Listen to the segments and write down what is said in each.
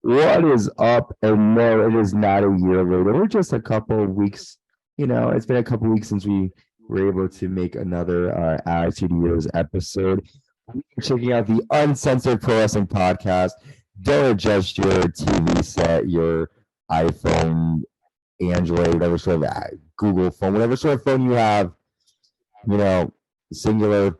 What is up? And no, it is not a year later. We're just a couple of weeks. It's been a couple of weeks since we were able to make another Attitude Years episode. We're checking out the Uncensored Pro Wrestling Podcast. Don't adjust your TV set, your iPhone, Android, whatever sort of Google phone, whatever sort of phone you have, you know, singular,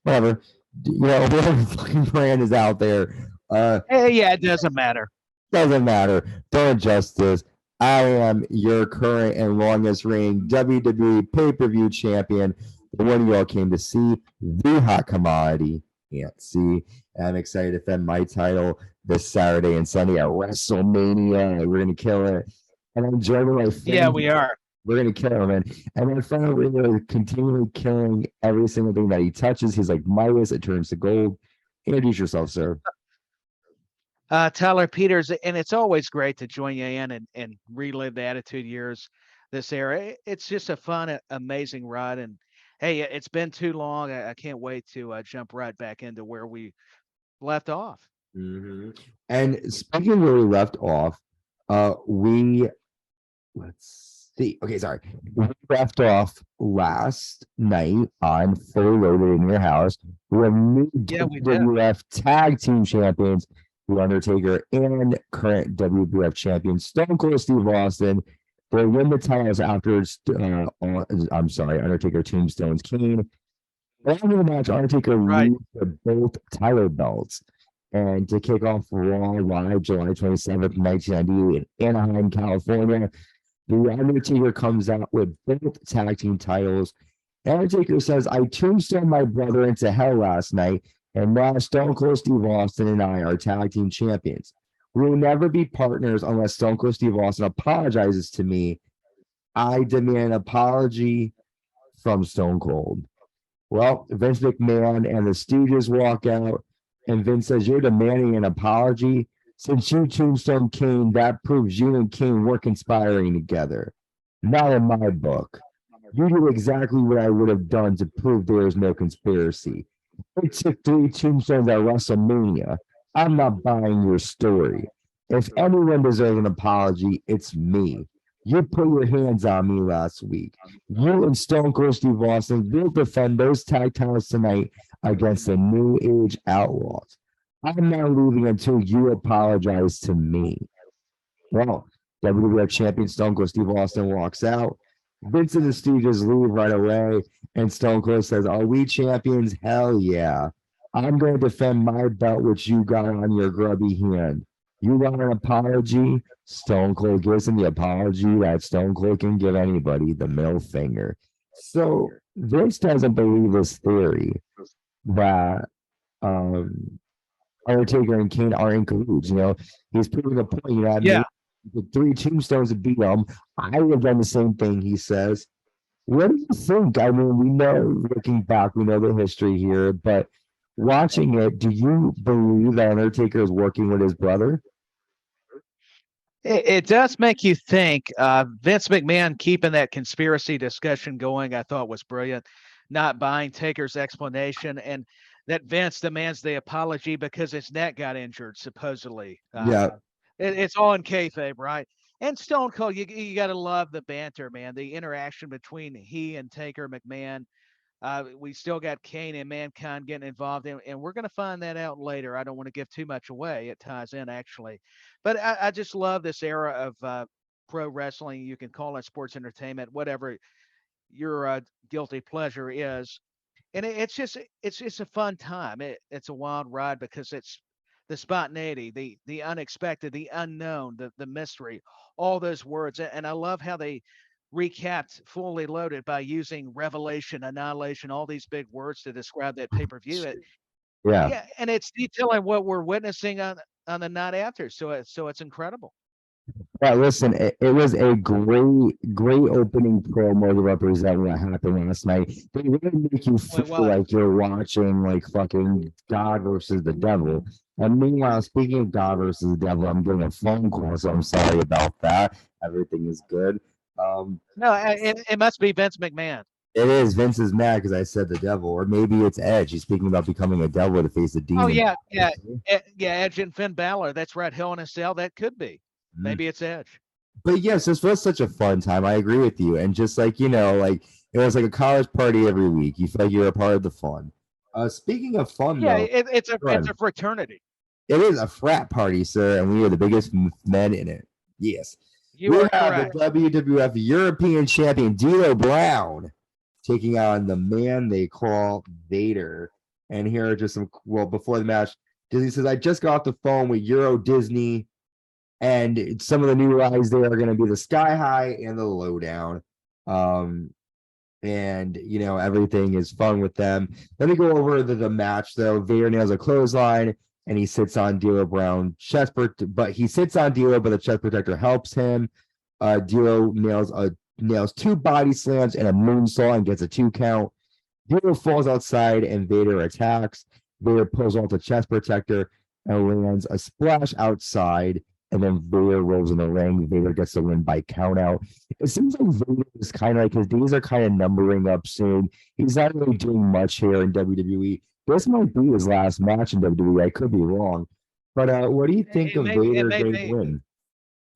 whatever, whatever fucking brand is out there. Yeah, it doesn't matter. Doesn't matter. Don't adjust this. I am your current and longest reigning WWE pay-per-view champion, the one you all came to see, the hot commodity, can't see. And I'm excited to defend my title this Saturday and Sunday at WrestleMania. We're going to kill it. And I'm joining my friend. Yeah, we are. We're going to kill him, man. And my friend over there is continually killing every single thing that he touches. He's like Midas, it turns to gold. Introduce yourself, sir. Tyler Peters, and it's always great to join you in and relive the Attitude Years, this era. It's just a fun, amazing ride. And hey, it's been too long. I can't wait to jump right back into where we left off. Mm-hmm. And speaking of where we left off, let's see. Okay, sorry. We left off last night on Fully Loaded in Your House. We have new WWF Tag Team Champions, The Undertaker, and current WWF champion Stone Cold Steve Austin. They win the titles after Undertaker tombstones Kane. After the match, Undertaker leads both title belts. And to kick off Raw Live July 27th, 1998 in Anaheim, California, The Undertaker comes out with both tag team titles. Undertaker says, I tombstoned my brother into hell last night, and now Stone Cold Steve Austin and I are tag team champions. We will never be partners unless Stone Cold Steve Austin apologizes to me. I demand an apology from Stone Cold. Well, Vince McMahon and the Stooges walk out, and Vince says, you're demanding an apology? Since you tombstone Kane, that proves you and Kane were conspiring together. Not in my book. You did exactly what I would have done to prove there is no conspiracy. It took 3 tombstones at WrestleMania. I'm not buying your story. If anyone deserves an apology, it's me. You put your hands on me last week. You and Stone Cold Steve Austin will defend those tag titles tonight against the New Age Outlaws. I'm not leaving until you apologize to me. Well, WWF champion Stone Cold Steve Austin walks out. Vince and the Stooges leave right away, and Stone Cold says, are we champions? Hell yeah. I'm going to defend my belt, which you got on your grubby hand. You want an apology? Stone Cold gives him the apology that Stone Cold can give anybody, the middle finger. So Vince doesn't believe this theory that Undertaker and Kane are in cahoots. He's proving a point. The 3 tombstones to beat him. I would have done the same thing, he says. What do you think? I mean, we know, looking back, we know the history here, but watching it, do you believe that Undertaker is working with his brother? It does make you think. Vince McMahon keeping that conspiracy discussion going, I thought was brilliant. Not buying Taker's explanation, and that Vince demands the apology because his neck got injured, supposedly. It's all in kayfabe, right? And Stone Cold, you got to love the banter, man. The interaction between he and Taker McMahon. We still got Kane and Mankind getting involved in, and we're going to find that out later. I don't want to give too much away. It ties in, actually. But I just love this era of pro wrestling. You can call it sports entertainment, whatever your guilty pleasure is. And it's just a fun time. It's a wild ride because it's the spontaneity, the unexpected, the unknown, the mystery, all those words. And I love how they recapped Fully Loaded by using revelation, annihilation, all these big words to describe that pay-per-view. Yeah, and it's detailing what we're witnessing on the night after. So it's incredible. Yeah, listen, it was a great opening promo to represent what happened last night. They really make you feel like you're watching like fucking God versus the devil. And meanwhile, speaking of God versus the devil, I'm getting a phone call, so I'm sorry about that. Everything is good. No, it must be Vince McMahon. It is. Vince is mad because I said the devil, or maybe it's Edge. He's speaking about becoming a devil to face a Oh demon. yeah, yeah, Edge and Finn Balor. That's right. Hell in a Cell. That could be. Maybe it's Edge. But yes, this was such a fun time. I agree with you. And just like, like it was like a college party every week. You feel like you're a part of the fun. Speaking of fun, Yeah, though, it's a fraternity. it is a frat party, sir, and we are the biggest men in it. Yes. You are correct. The WWF European Champion D'Lo Brown taking on the man they call Vader. And here are just some, before the match, Disney says, I just got off the phone with Euro Disney, and some of the new rides there are going to be the Sky High and the Lowdown. And everything is fun with them. Let me go over the match though. Vader nails a clothesline and he sits on D'Lo Brown chest, but he sits on D'Lo, but the chest protector helps him. D'Lo nails 2 body slams and a moonsault and gets a 2 count. D'Lo falls outside and Vader attacks. Vader pulls off the chest protector and lands a splash outside. And then Vader rolls in the ring. Vader gets the win by count out. It seems like Vader is kind of like his days are kind of numbering up soon. He's not really doing much here in WWE. This might be his last match in WWE. I could be wrong. But what do you think of Vader getting win?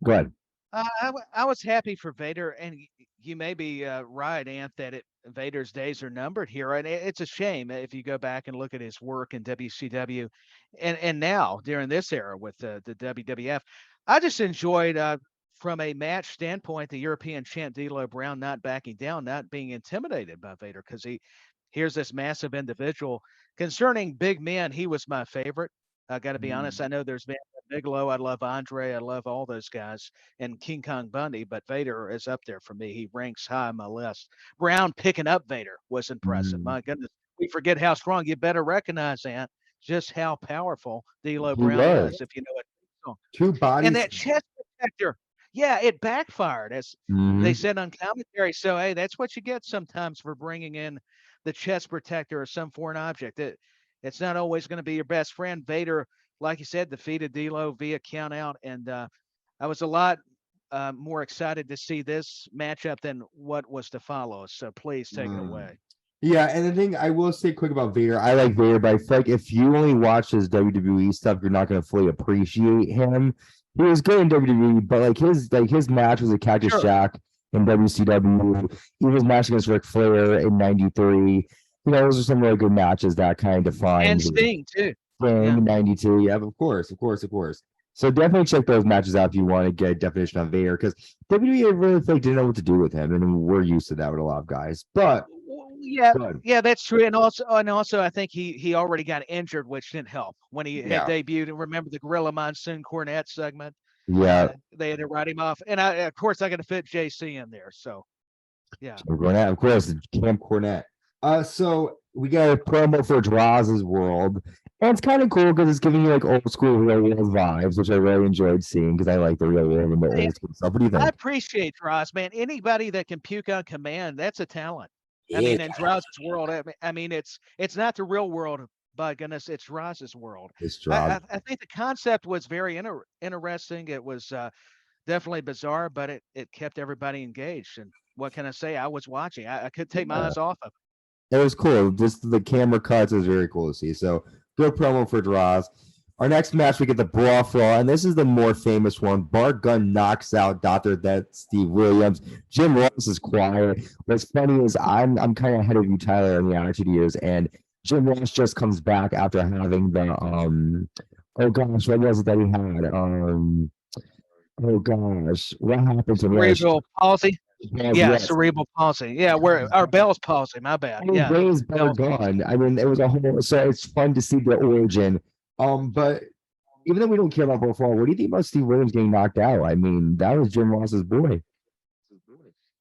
Go ahead. I was happy for Vader, and you may be right, Ant, that Vader's days are numbered here, and it's a shame if you go back and look at his work in WCW, and now during this era with the WWF. I just enjoyed, from a match standpoint, the European champ D'Lo Brown not backing down, not being intimidated by Vader, because here's this massive individual. Concerning big men, he was my favorite. I got to be honest. I know there's been Bigelow. I love Andre. I love all those guys, and King Kong Bundy. But Vader is up there for me. He ranks high on my list. Brown picking up Vader was impressive. My goodness, we forget how strong. You better recognize that just how powerful D'Lo Brown is. If you know it. 2 bodies and that chest protector. Yeah, it backfired, as they said on commentary. So hey, that's what you get sometimes for bringing in the chest protector or some foreign object. It's not always going to be your best friend. Vader, like you said, defeated D'Lo via count out, and I was a lot more excited to see this matchup than what was to follow. So please take it away. Yeah, and the thing I will say quick about Vader, I like Vader, but I feel like if you only watch his WWE stuff, you're not going to fully appreciate him. He was good in WWE, but his match was a Cactus Jack in WCW. Even his match against Ric Flair in '93. Those are some really good matches that kind of define. And Sting too. Sting, 92. Yeah, of course. So definitely check those matches out if you want to get a definition on Vader, because WWE really didn't know what to do with him, and we're used to that with a lot of guys. But yeah, that's true. And also, I think he already got injured, which didn't help when he had debuted. And remember the Gorilla Monsoon Cornette segment? Yeah, they had to write him off, and of course, I got to fit JC in there. So, yeah, Cornette, of course, Camp Cornette. So we got a promo for Draz's World, and it's kind of cool because it's giving you like old school Real World vibes, which I really enjoyed seeing because I like the Real World and the old school stuff. What do you think? I appreciate Draz, man. Anybody that can puke on command, that's a talent. I mean, in Draz's World, I mean, it's not the real world, by goodness, it's Draz's World. It's Draz. I think the concept was very interesting. It was definitely bizarre, but it kept everybody engaged. And what can I say? I was watching. I couldn't take my eyes off of it. It was cool. Just the camera cuts is very cool to see. So good promo for Draz. Our next match, we get the Brawl for All, and this is the more famous one. Bart Gunn knocks out Dr. Death Steve Williams. Jim Ross is quiet. What's funny is I'm kind of ahead of you, Tyler, in the Attitude Years, and Jim Ross just comes back after having the oh gosh, what was it that he had? Oh gosh, what happened to cerebral palsy? Yes. Cerebral palsy. Yeah, our Bell's palsy. My bad. Yeah, Bell's gone. I mean, it was a whole. So it's fun to see the origin. But even though we don't care about Brawl for All, what do you think about Steve Williams getting knocked out? I mean, that was Jim Ross's boy.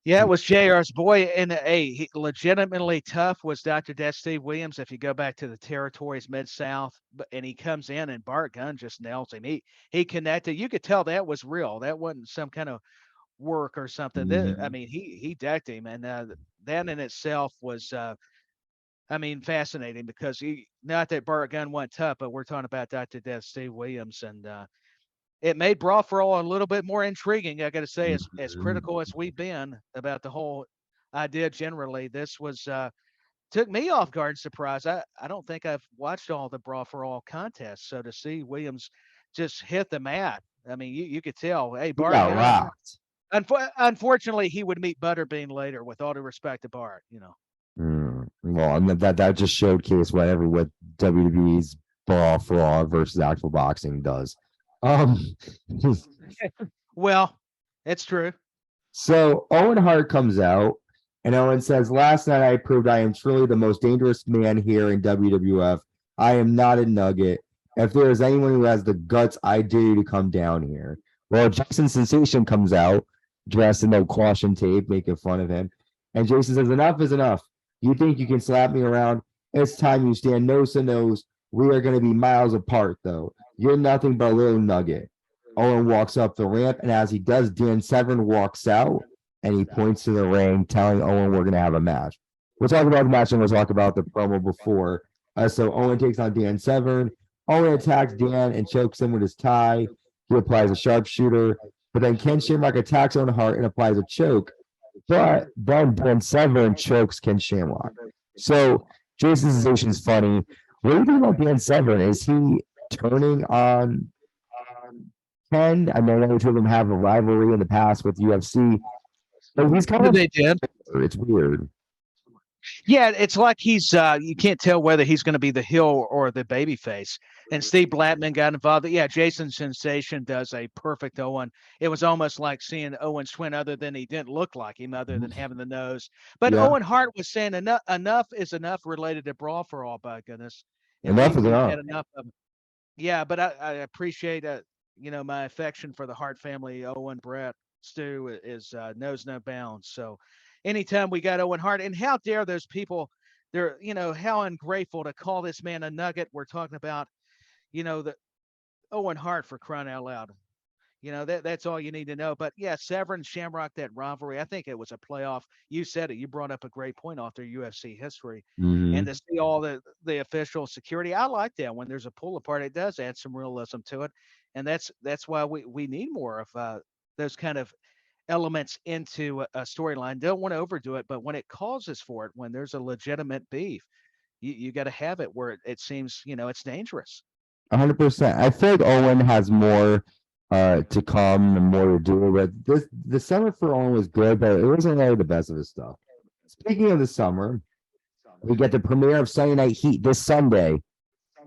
Yeah, it was JR's boy, and he legitimately tough was Dr. Death Steve Williams. If you go back to the territories Mid-South, and he comes in and Bart Gunn just nails him. He connected. You could tell that was real. That wasn't some kind of work or something. I mean, he decked him, and that in itself was fascinating, because not that Bart Gunn went tough, but we're talking about Dr. Death Steve Williams, and it made Brawl for All a little bit more intriguing. I got to say, as critical as we've been about the whole I did generally. This was took me off guard and surprised. I don't think I've watched all the Brawl for All contests, so to see Williams just hit the mat, I mean, you could tell. Hey, He Bart got Gunn. rocked. Unfortunately, he would meet Butterbean later. With all due respect to Bart, Well, and that just showcased what WWE's Brawl for All versus actual boxing does. Um, Well, it's true. so Owen Hart comes out, and Owen says, "Last night I proved I am truly the most dangerous man here in WWF. I am not a nugget. If there is anyone who has the guts, I dare you to come down here." Well, Jason Sensation comes out dressed in no caution tape, making fun of him, and Jason says, "Enough is enough. You think you can slap me around? It's time you stand nose to nose. We are going to be miles apart, though. You're nothing but a little nugget." Owen walks up the ramp, and as he does, Dan Severn walks out and he points to the ring, telling Owen we're going to have a match. We'll talk about the match and we'll talk about the promo before. So Owen takes on Dan Severn. Owen attacks Dan and chokes him with his tie. He applies a sharpshooter, but then Ken Shamrock attacks Owen Hart and applies a choke. But then Dan Severn chokes Ken Shamrock. So Jason Sensation's funny. What do you think about Dan Severn? Is he turning on Ken? I know the two of them have a rivalry in the past with UFC. But he's kind of They did. It's weird. Yeah, it's like he's you can't tell whether he's going to be the heel or the baby face. And Steve Blackman got involved. Yeah, Jason Sensation does a perfect Owen. It was almost like seeing Owen's twin, other than he didn't look like him, other than having the nose. But Yeah. Owen Hart was saying enough is enough related to Brawl for All, by goodness. And Enough is we've enough. had enough of. Yeah, but I appreciate my affection for the Hart family. Owen, Brett, Stu is knows no bounds. So anytime we got Owen Hart, and how dare those people? They're how ungrateful to call this man a nugget. We're talking about the Owen Hart, for crying out loud. That's all you need to know. But yeah, Severn, Shamrock, that rivalry. I think it was a playoff. You said it. You brought up a great point off their UFC history, and to see all the official security. I like that when there's a pull apart. It does add some realism to it, and that's why we need more of those kind of elements into a storyline. Don't want to overdo it, but when it causes for it, when there's a legitimate beef, you got to have it where it seems it's dangerous. 100%. I feel like Owen has more to come and more to do. But the summer for Owen was good, but it wasn't really the best of his stuff. Speaking of the summer, we get the premiere of Sunday Night Heat this Sunday.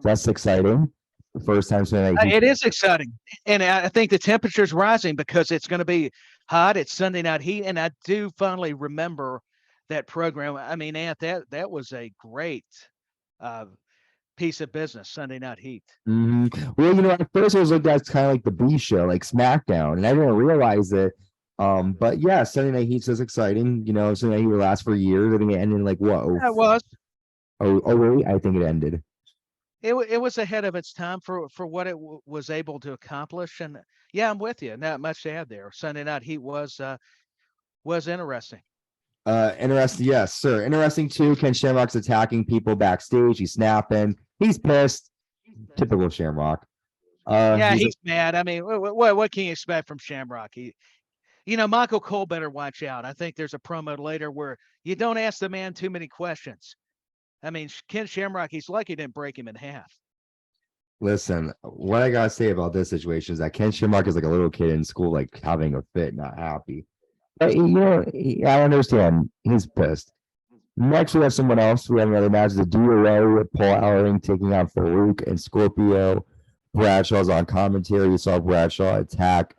That's exciting. The first time Sunday Night Heat. It is exciting, and I think the temperature's rising because it's going to be hot. It's Sunday Night Heat, and I do finally remember that program. I mean, Ant, that was a great piece of business, Sunday Night Heat. Mm-hmm. Well, at first it was looked at as kind of like the B show, like SmackDown, and I didn't realize it. But yeah, Sunday Night Heat's just exciting. Sunday Night Heat will last for years. I think it ended in like what? It was. Oh, really? I think it ended. It was ahead of its time for what it was able to accomplish, and yeah, I'm with you. Not much to add there. Sunday Night Heat was interesting. Interesting, yes, sir. Interesting too. Ken Shamrock's attacking people backstage. He's snapping. He's pissed. Typical Shamrock. Yeah, he's mad. I mean, what can you expect from Shamrock? Michael Cole better watch out. I think there's a promo later where you don't ask the man too many questions. I mean, Ken Shamrock, he's lucky didn't break him in half. Listen, what I gotta say about this situation is that Ken Shamrock is like a little kid in school, like having a fit, not happy. But I understand. He's pissed. Next, we have someone else. We have another match. The DOA with Paul Ellering taking out Farouk and Scorpio. Bradshaw's on commentary. You saw Bradshaw attack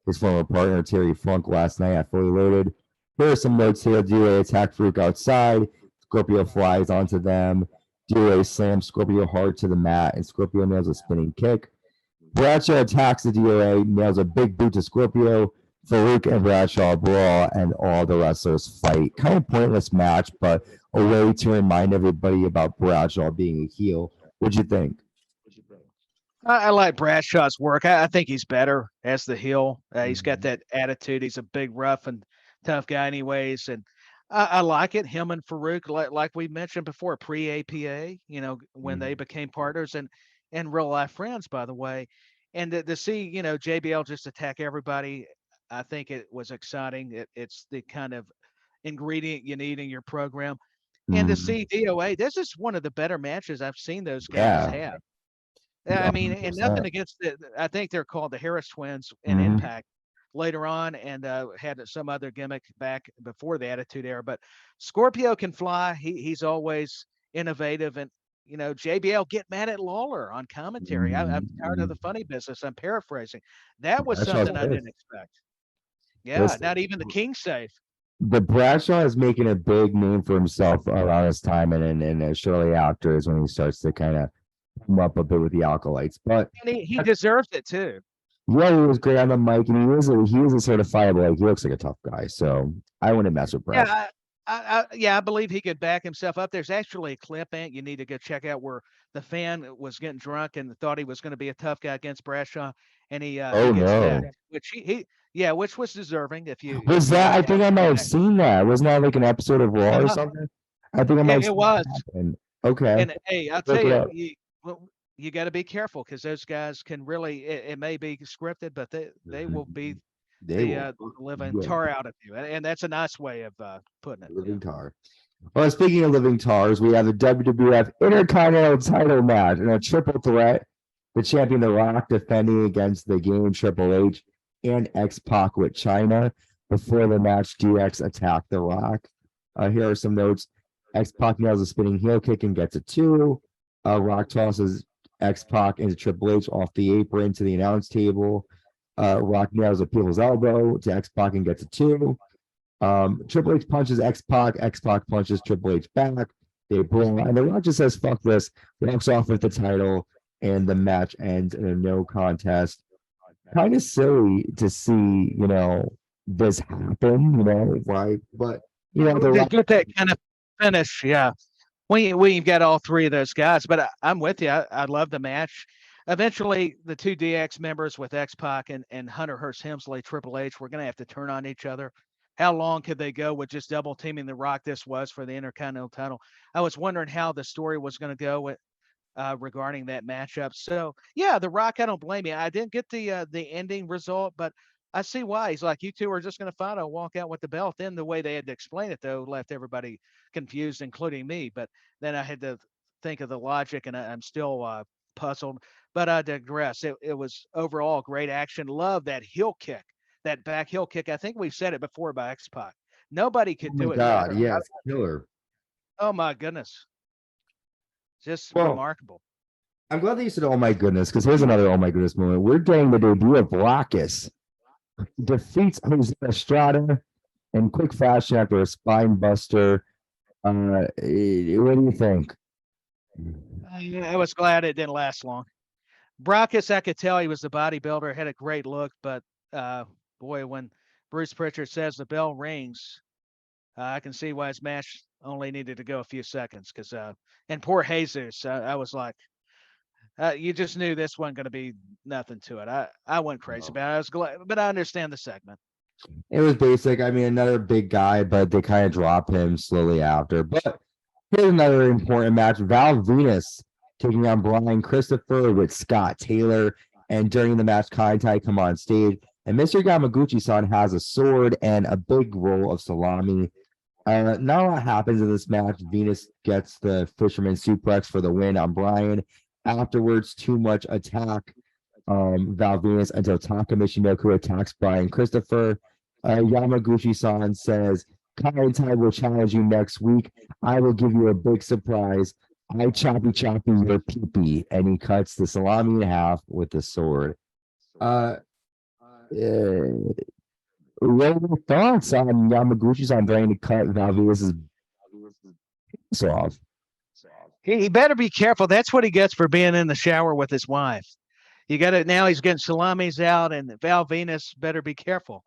his former partner, Terry Funk, last night at Fully Loaded. Here are some notes here. DOA attacked Farouk outside. Scorpio flies onto them. DOA slams Scorpio hard to the mat, and Scorpio nails a spinning kick. Bradshaw attacks the DOA, nails a big boot to Scorpio. Farouk and Bradshaw brawl, and all the wrestlers fight. Kind of pointless match, but a way to remind everybody about Bradshaw being a heel. What'd you think? I like Bradshaw's work. I think he's better as the heel. He's got that attitude. He's a big, rough, and tough guy anyways, and I like it. Him and Farouk, like we mentioned before, pre-APA, when they became partners and real life friends, by the way. And to see, JBL just attack everybody, I think it was exciting. It's the kind of ingredient you need in your program. And to Mhm. see DOA, this is one of the better matches I've seen those guys Yeah, have. I mean, and nothing 100%. against I think they're called the Harris twins in Mhm. Impact later on, and had some other gimmick back before the Attitude Era. But Scorpio can fly. He's always innovative, and JBL get mad at Lawler on commentary. I'm tired of the Mhm. funny business. I'm paraphrasing. That was Bradshaw's something I pissed. didn't expect. Yeah, Listen, not even the King safe. the Bradshaw is making a big name for himself around this time, and shortly after is when he starts to kind of come up a bit with the Acolytes. But And he deserves it too. yeah, he was great on the mic, and he is a certifiable. Like, he looks like a tough guy, so I wouldn't mess with Bradshaw. Yeah, I believe he could back himself up. There's actually a clip, Ant, you need to go check out where the fan was getting drunk and thought he was going to be a tough guy against Bradshaw, and he Oh gets no, decked, which yeah, which was deserving if was you that? I have think I might have back. seen that. Wasn't that like an episode of Raw or Uh-huh. something? I think I might have It seen was, that happen. Okay, and hey, I'll tell look it you, up. you got to be careful because those guys can really. It may be scripted, but they will beat They the will. living Yeah, tar out of you, and that's a nice way of putting it. Yeah. living tar. Well, speaking of living tars, we have the WWF Intercontinental title match in a triple threat. The champion The Rock defending against the Game Triple H and X-Pac with China. Before the match, DX attacked The Rock. Here are some notes. X-Pac nails a spinning heel kick and gets a 2. Rock tosses X-Pac into Triple H off the apron to the announce table. Rock nails a people's elbow to X-Pac and gets a 2. Triple H punches X-Pac. X-Pac punches Triple H back. They brawl, and The Rock just says, "Fuck this," walks off with the title, and the match ends in a no contest. Kind of silly to see, this happen, why? But, The To Rock. get that kind of finish, yeah. We've got all three of those guys, but I'm with you. I love the match. Eventually, the two DX members with X-Pac and Hunter Hearst Helmsley, Triple H, we're going to have to turn on each other. How long could they go with just double teaming The Rock? This was for the Intercontinental title. I was wondering how the story was going to go regarding that matchup. So yeah, The Rock, I don't blame you. I didn't get the ending result, but I see why. He's like, you two are just going to fight. I'll walk out with the belt. Then the way they had to explain it, though, left everybody confused, including me. But then I had to think of the logic, and I'm still puzzled. But I digress. It was overall great action. Love that heel kick, that back heel kick. I think we've said it before by X-Pac. Nobody Oh could my do it God, better. yes, killer. Oh my goodness, just Well, remarkable. I'm glad that you said, "Oh my goodness," because here's another "Oh my goodness" moment. We're getting the debut of Blackus. Defeats Jose Estrada in quick fashion after a spine buster. What do you think? I was glad it didn't last long. Brockus, I could tell he was a bodybuilder, had a great look, but boy, when Bruce Pritchard says the bell rings, I can see why his match only needed to go a few seconds. Because and poor Jesus, I was like, you just knew this wasn't going to be nothing to it. I went crazy, No. but I was glad, but I understand the segment. It was basic. I mean, another big guy, but they kind of drop him slowly after. But here's another important match. Val Venus taking on Brian Christopher with Scott Taylor. And during the match, Kai Tai come on stage. And Mr. Yamaguchi-san has a sword and a big roll of salami. Not a lot happens in this match. Venus gets the fisherman suplex for the win on Brian. Afterwards, too much attack Val Venus until Taka Michinoku attacks Brian Christopher. Yamaguchi-san says, "Kai and Tai will challenge you next week. I will give you a big surprise. I choppy your pee-pee," and he cuts the salami in half with the sword. Uh, uh what are your thoughts on Yamaguchi-san trying to cut Val Venus's off? He better be careful. That's what he gets for being in the shower with his wife. You got it now. He's getting salamis out, and Val Venus better be careful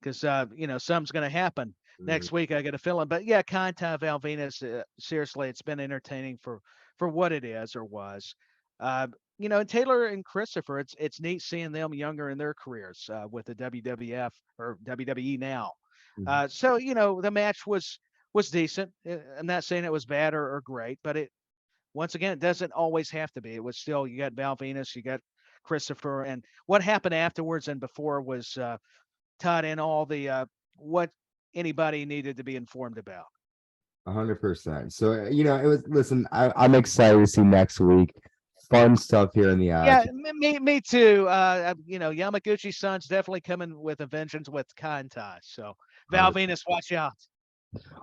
because something's going to happen next week. I get a feeling, but yeah, Kanta Val Venus. Seriously, it's been entertaining for what it is or was. Taylor and Christopher. It's neat seeing them younger in their careers with the WWF or WWE now. So the match was decent. I'm not saying it was bad or great, but once again, it doesn't always have to be. It was still, you got Val Venus, you got Christopher, and what happened afterwards and before was tied in all the what anybody needed to be informed about. 100%. So it was. Listen, I'm excited to see next week. Fun stuff here in the Yeah, action. me too. Yamaguchi Son's definitely coming with a vengeance with Kantai. So Val Venus, watch out.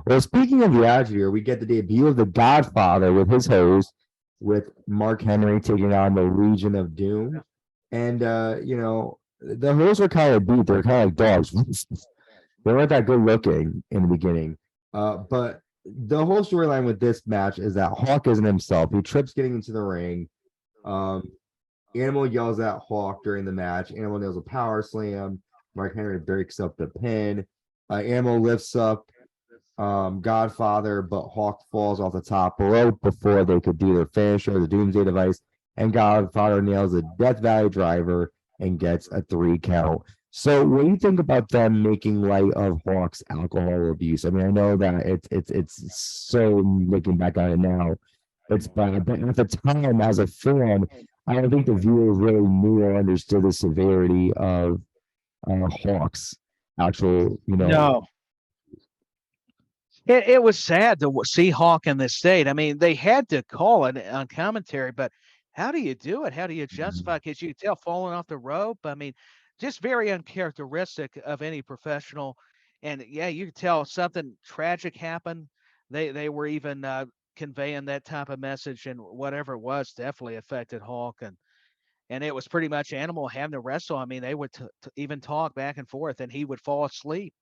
Well, speaking of the Attitude Era, we get the debut of the Godfather with his host, with Mark Henry taking on the Legion of Doom. And the hosts are kind of beat. They're kind of like dogs. They weren't that good looking in the beginning. But the whole storyline with this match is that Hawk isn't himself. He trips getting into the ring. Animal yells at Hawk during the match. Animal nails a power slam. Mark Henry breaks up the pin. Animal lifts up Godfather, but Hawk falls off the top rope before they could do their finisher, the Doomsday Device, and Godfather nails a Death Valley driver and gets a 3 count. So, what do you think about them making light of Hawk's alcohol abuse? I mean, I know that it's so, looking back on it now, it's bad, but at the time, as a fan, I don't think the viewers really knew or understood the severity of Hawk's actual, No. It was sad to see Hawk in this state. I mean, they had to call it on commentary, but how do you do it? How do you justify? Because you tell falling off the rope. I mean, just very uncharacteristic of any professional. And yeah, you could tell something tragic happened. They were even conveying that type of message, and whatever it was definitely affected Hawk. And it was pretty much Animal having to wrestle. I mean, they would even talk back and forth, and he would fall asleep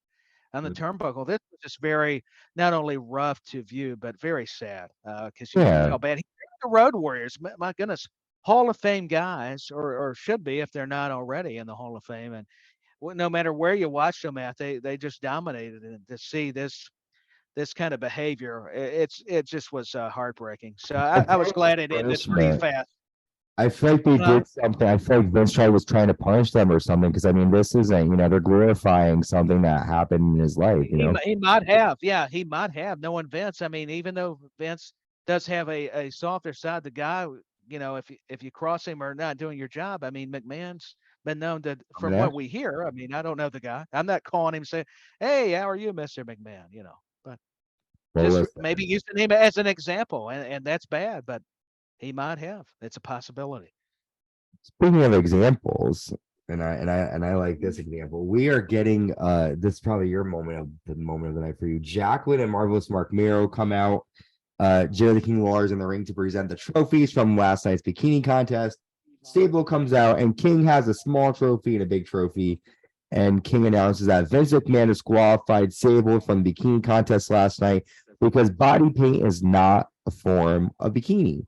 on the turnbuckle. This was just very, not only rough to view, but very sad because you Yeah. felt bad. The Road Warriors, my goodness, Hall of Fame guys, or should be if they're not already in the Hall of Fame. And no matter where you watch them at, they just dominated. And to see this kind of behavior, it just was heartbreaking. So I was glad it ended pretty fast. I feel like they did something. I feel like Vince was trying to punish them or something, because I mean, this isn't, they're glorifying something that happened in his life. He might have, yeah, he might have. Knowing Vince, I mean, even though Vince does have a softer side, the guy, if you cross him or not doing your job, I mean, McMahon's been known to, from what we hear. I mean, I don't know the guy. I'm not calling him saying, "Hey, how are you, Mr. McMahon?" But just maybe using him as an example, and that's bad, but he might have. It's a possibility. Speaking of examples, and I like this example. We are getting this is probably your moment of the night for you. Jacqueline and Marvelous Mark Miro come out. Jerry the King Lawler's in the ring to present the trophies from last night's bikini contest. Sable comes out, and King has a small trophy and a big trophy. And King announces that Vince McMahon disqualified Sable from the bikini contest last night because body paint is not a form of bikini.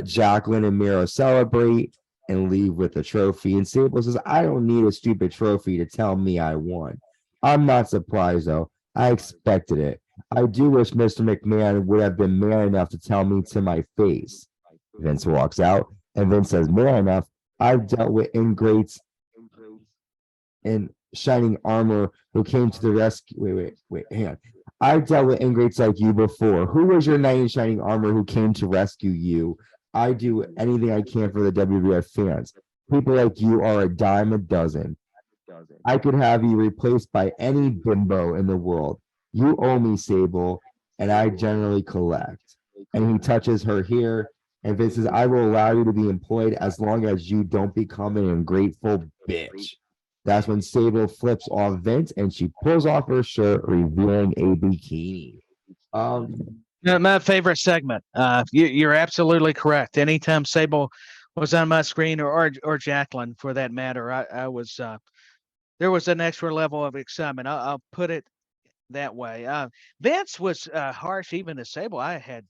Jacqueline and Miro celebrate and leave with the trophy. And Sable says, "I don't need a stupid trophy to tell me I won." I'm not surprised, though. I expected it. I do wish Mr. McMahon would have been man enough to tell me to my face. Vince walks out, and Vince says, "Man enough. I've dealt with ingrates in shining armor who came to the rescue." Wait, hang on. "I've dealt with ingrates like you before. Who was your knight in shining armor who came to rescue you? I do anything I can for the WWF fans. People like you are a dime a dozen. I could have you replaced by any bimbo in the world. You owe me, Sable, and I generally collect." And he touches her here, and Vince says, "I will allow you to be employed as long as you don't become an ungrateful bitch." That's when Sable flips off Vince, and she pulls off her shirt, revealing a bikini. My favorite segment. You're absolutely correct. Anytime Sable was on my screen, or Jacqueline for that matter, I was there was an extra level of excitement. I'll put it that way. Vince was harsh even to Sable. I had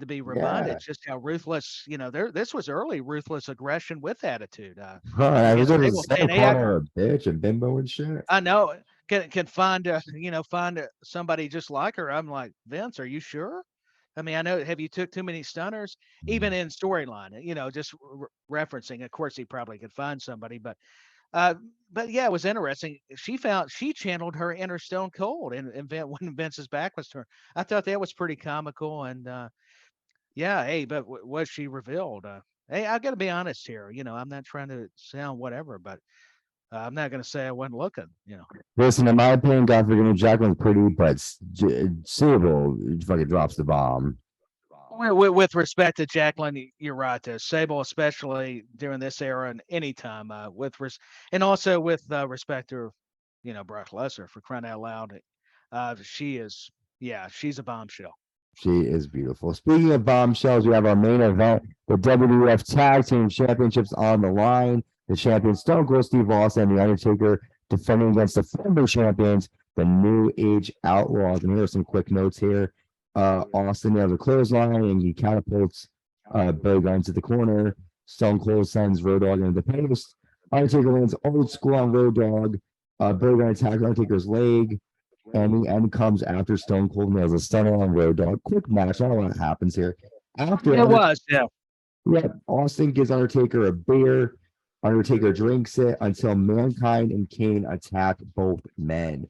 to be reminded just how ruthless. This was early ruthless aggression with attitude. I was Sable saying, saying, "Hey, her a bitch and bimbo and shit. I know can find somebody just like her." I'm like, "Vince, are you sure?" I mean, I know. Have you took too many stunners? Even in storyline, just referencing. Of course, he probably could find somebody, but yeah, it was interesting. She channeled her inner Stone Cold, and when Vince's back was turned, I thought that was pretty comical. And yeah, hey, but was she revealed? Hey, I got to be honest here. I'm not trying to sound whatever, but I'm not going to say I wasn't looking. Listen, in my opinion, God forgive me, Jacqueline's pretty, but Sable fucking drops the bomb. With respect to Jacqueline, you're right. Sable, especially during this era and any time, and also with respect to, Brock Lesnar, for crying out loud, she's a bombshell. She is beautiful. Speaking of bombshells, we have our main event, the WWF Tag Team Championships on the line. The champions Stone Cold Steve Austin and The Undertaker defending against the former champions, the New Age Outlaws. And here are some quick notes here. Austin nails a clothesline and he catapults Billy Gunn to the corner. Stone Cold sends Road Dogg into the post. Undertaker lands old school on Road Dogg. Billy Gunn attacks Undertaker's leg. And the end comes after Stone Cold nails a stunner on Road Dogg. Quick match. Not a lot happens here. After it was, yeah. Yep. Austin gives Undertaker a beer. Undertaker drinks it until Mankind and Kane attack both men.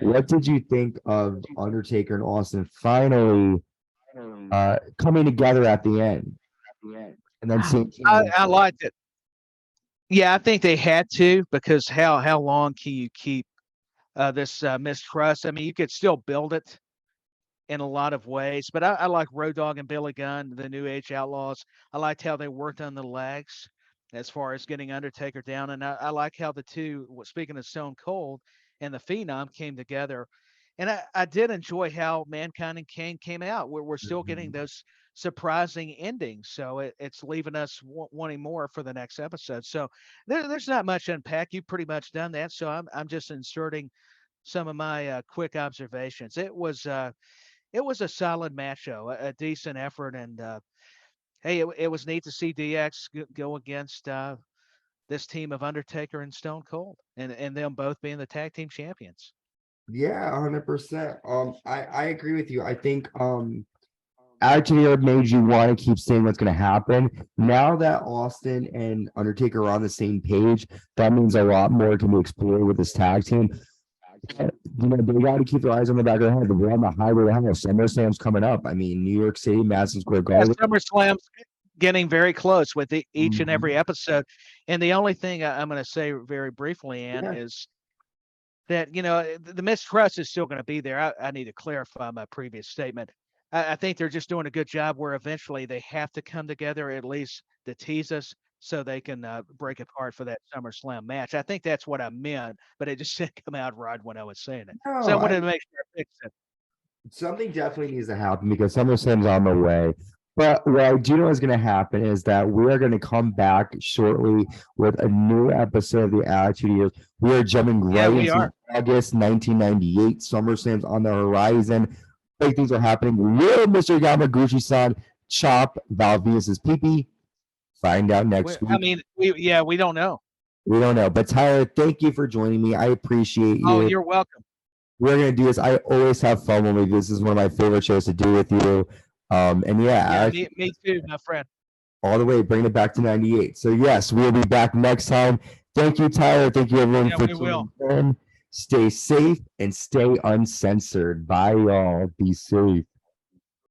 What did you think of Undertaker and Austin finally coming together at the end? And then seeing I liked it. Yeah, I think they had to, because how long can you keep this mistrust? I mean, you could still build it in a lot of ways, but I like Road Dogg and Billy Gunn, the New Age Outlaws. I liked how they worked on the legs as far as getting Undertaker down, and I like how the two, speaking of Stone Cold and the Phenom, came together. And I did enjoy how Mankind and Kane came out. We're still getting those surprising endings, so it's leaving us wanting more for the next episode. So there's not much to unpack. You've pretty much done that, so I'm just inserting some of my quick observations. It was a solid match show, a decent effort, and hey, it was neat to see DX go against this team of Undertaker and Stone Cold, and them both being the tag team champions. Yeah, 100%. I agree with you. I think Attitude Era made you want to keep seeing what's going to happen. Now that Austin and Undertaker are on the same page, that means a lot more can be explored with this tag team. They got to keep their eyes on the back of their head. We're on the highway to hell. SummerSlam's coming up. I mean, New York City, Madison Square Garden. SummerSlam's getting very close with each and every episode. And the only thing I'm going to say very briefly, Ann, is that, the mistrust is still going to be there. I need to clarify my previous statement. I think they're just doing a good job where eventually they have to come together, at least to tease us, so they can break apart for that SummerSlam match. I think that's what I meant, but it just didn't come out right when I was saying it. No, so I wanted to make sure I fixed it. Something definitely needs to happen because SummerSlam's on the way. But what I do know is going to happen is that we are going to come back shortly with a new episode of the Attitude Years. We are jumping right into August 1998. SummerSlam's on the horizon. Big things are happening. Will Mr. Yamaguchi-san chop Val Venus's pee-pee? Find out next week. I mean, we don't know. We don't know. But Tyler, thank you for joining me. I appreciate you. Oh, you're welcome. We're going to do this. I always have fun when we do this. This is one of my favorite shows to do with you. Me too, my friend. All the way, bring it back to 98. So yes, we'll be back next time. Thank you, Tyler. Thank you, everyone, for tuning in. Stay safe and stay uncensored. Bye, y'all. Be safe.